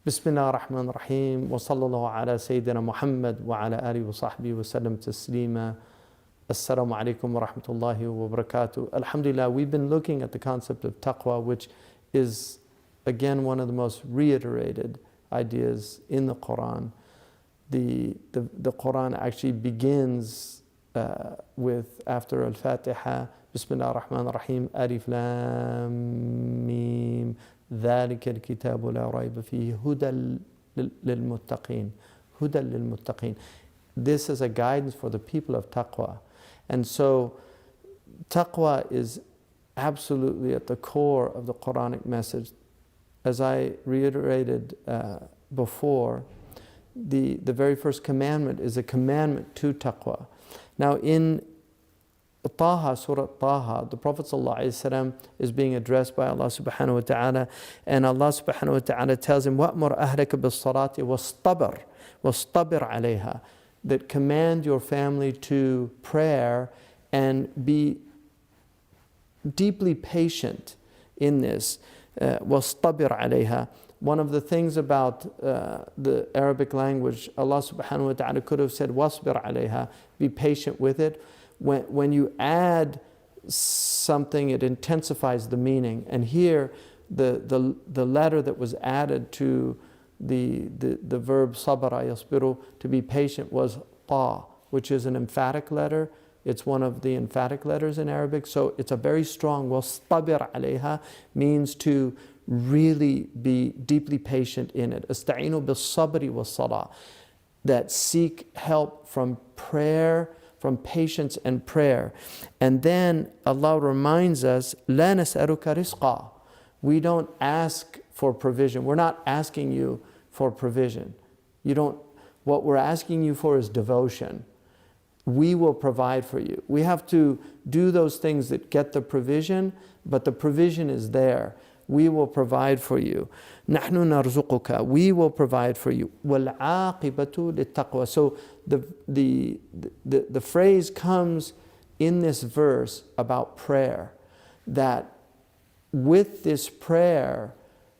Bismillah ar-Rahman ar-Rahim, wa sallallahu ala Sayyidina Muhammad wa ala alihi wa sahbihi wa sallam taslima. Assalamu alaikum wa rahmatullahi wa barakatuh. Alhamdulillah, we've been looking at the concept of taqwa, which is again one of the most reiterated ideas in the Quran. The Quran actually begins with, after Al-Fatiha, Bismillah ar-Rahman ar-Rahim, Alif Lam Mim, ذَلِكَ الْكِتَابُ لَا رَيْبَ فِيهِ هُدًى لِلْمُتَّقِينَ. هُدًى لِلْمُتَّقِينَ. This is a guidance for the people of taqwa. And so taqwa is absolutely at the core of the Quranic message. As I reiterated before, the very first commandment is a commandment to taqwa. Now in Taha, Surah Taha, the Prophet ﷺ is being addressed by Allah subhanahu wa ta'ala, and Allah subhanahu wa ta'ala tells him, وَأْمُرْ أَهْلَكَ بِالصَّلَاةِ وَاصْطَبِرْ عَلَيْهَا, that command your family to prayer and be deeply patient in this. وَاصْطَبِرْ عَلَيْهَا. One of the things about the Arabic language, Allah subhanahu wa ta'ala could have said, وَاصْبِرْ عَلَيْهَا, be patient with it. When you add something, it intensifies the meaning. And here, the letter that was added to the verb sabara yasbiru, to be patient, was ta, which is an emphatic letter. It's one of the emphatic letters in Arabic. So it's a very strong, wastabir alayha, means to really be deeply patient in it. Asta'inu bis sabri was salah, that seek help from prayer, from patience and prayer. And then Allah reminds us, لَا نَسْأَلُكَ رِزْقًا. We don't ask for provision. We're not asking you for provision. What we're asking you for is devotion. We will provide for you. We have to do those things that get the provision, but the provision is there. We will provide for you. نَحْنُ نَرْزُقُكَ. We will provide for you. وَالْعَاقِبَةُ لِلتَّقْوَى. So the phrase comes in this verse about prayer, that with this prayer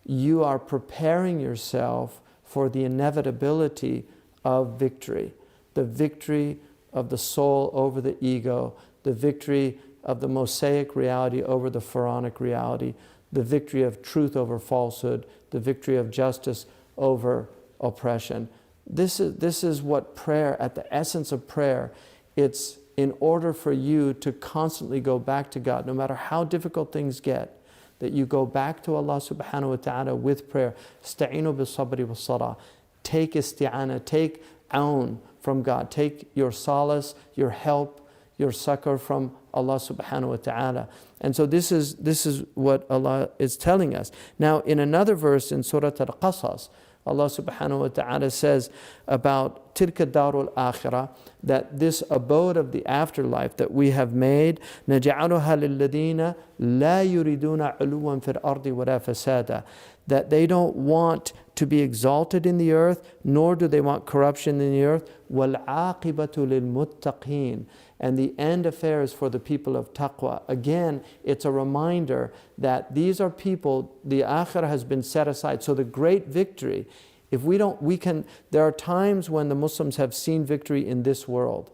you are preparing yourself for the inevitability of victory. The victory of the soul over the ego, the victory of the Mosaic reality over the Pharaonic reality, the victory of truth over falsehood, the victory of justice over oppression. This is what prayer, at the essence of prayer, it's in order for you to constantly go back to God, no matter how difficult things get, that you go back to Allah subhanahu wa ta'ala with prayer. Ista'inu bis sabri was salah. Take isti'ana, take aun from God. Take your solace, your help, your succor from Allah subhanahu wa ta'ala. And so this is what Allah is telling us. Now in another verse in Surah Al-Qasas, Allah subhanahu wa ta'ala says about tilka darul akhirah, that this abode of the afterlife that we have made, نَجْعَلُهَا لِلَّذِينَ لَا يُرِدُونَ عُلُوًّا فِي الْأَرْضِ وَلَا فَسَادًا, that they don't want to be exalted in the earth, nor do they want corruption in the earth. وَالْعَاقِبَةُ لِلْمُتَّقِينَ. And the end affair is for the people of taqwa. Again, it's a reminder that these are people, the akhirah has been set aside. So the great victory, there are times when the Muslims have seen victory in this world,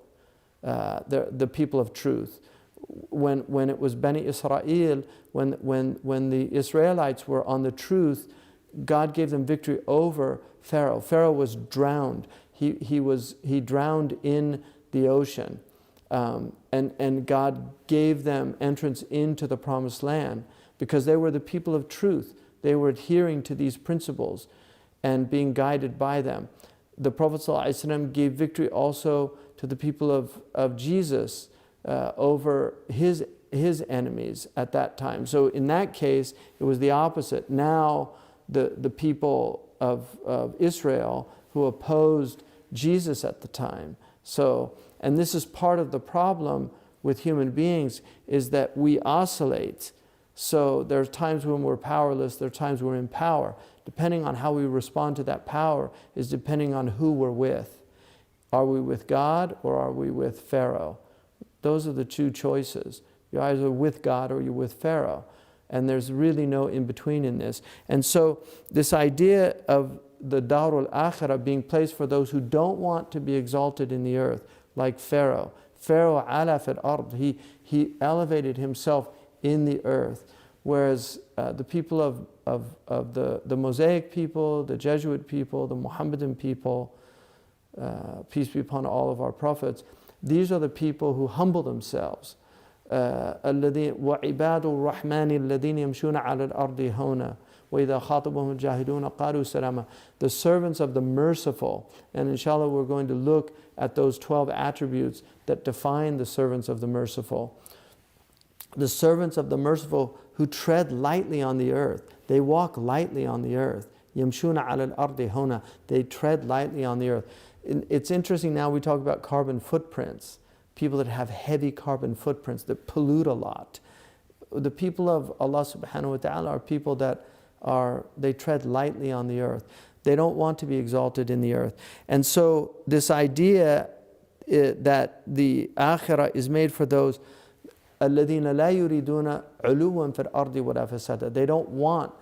the people of truth. When it was Bani Israel, when the Israelites were on the truth, God gave them victory over Pharaoh. Pharaoh was drowned. He drowned in the ocean. And God gave them entrance into the promised land because they were the people of truth. They were adhering to these principles and being guided by them. The Prophet ﷺ gave victory also to the people of Jesus over his enemies at that time. So in that case, it was the opposite. Now the people of Israel who opposed Jesus at the time. And this is part of the problem with human beings, is that we oscillate. So there are times when we're powerless, there are times when we're in power. Depending on how we respond to that power is depending on who we're with. Are we with God or are we with Pharaoh? Those are the two choices. You're either with God or you're with Pharaoh. And there's really no in-between in this. And so this idea of the Darul Akhirah being placed for those who don't want to be exalted in the earth, like Pharaoh. Pharaoh ala fil ard, he elevated himself in the earth, whereas the people of the Mosaic people, the Jesuit people, the Mohammedan people, peace be upon all of our prophets, these are the people who humble themselves. وَعِبَادُ الرَّحْمَنِ الَّذِينَ يَمْشُونَ عَلَى الْأَرْضِ هَوْنًا وَإِذَا خَاطَبَهُمُ الْجَاهِلُونَ قَالُوا سَلَامًا. The servants of the merciful. And inshallah we're going to look at those 12 attributes that define the servants of the merciful. The servants of the merciful who tread lightly on the earth. They walk lightly on the earth. يَمْشُونَ عَلَى الْأَرْضِ هَوْنًا. They tread lightly on the earth. It's interesting now we talk about carbon footprints. People that have heavy carbon footprints, that pollute a lot. The people of Allah subhanahu wa ta'ala are people that they tread lightly on the earth. They don't want to be exalted in the earth. And so this idea that the akhirah is made for those الَّذِينَ لَا يُرِيدُونَ عُلُوًّا فِي الْأَرْضِ وَلَا فَسَادًا. They don't want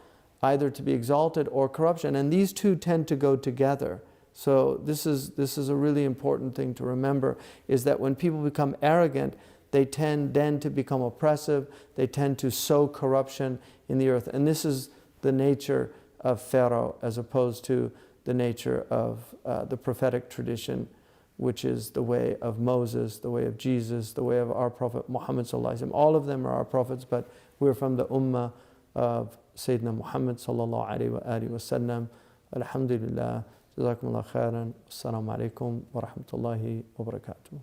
either to be exalted or corruption. And these two tend to go together. So this is a really important thing to remember, is that when people become arrogant, they tend then to become oppressive, they tend to sow corruption in the earth. And this is the nature of Pharaoh as opposed to the nature of the prophetic tradition, which is the way of Moses, the way of Jesus, the way of our Prophet Muhammad sallallahu alaihi wasallam. All of them are our prophets, but we're from the ummah of Sayyidina Muhammad sallallahu alaihi wasallam. Alhamdulillah. جزاكم الله خيرا. السلام عليكم ورحمة الله وبركاته.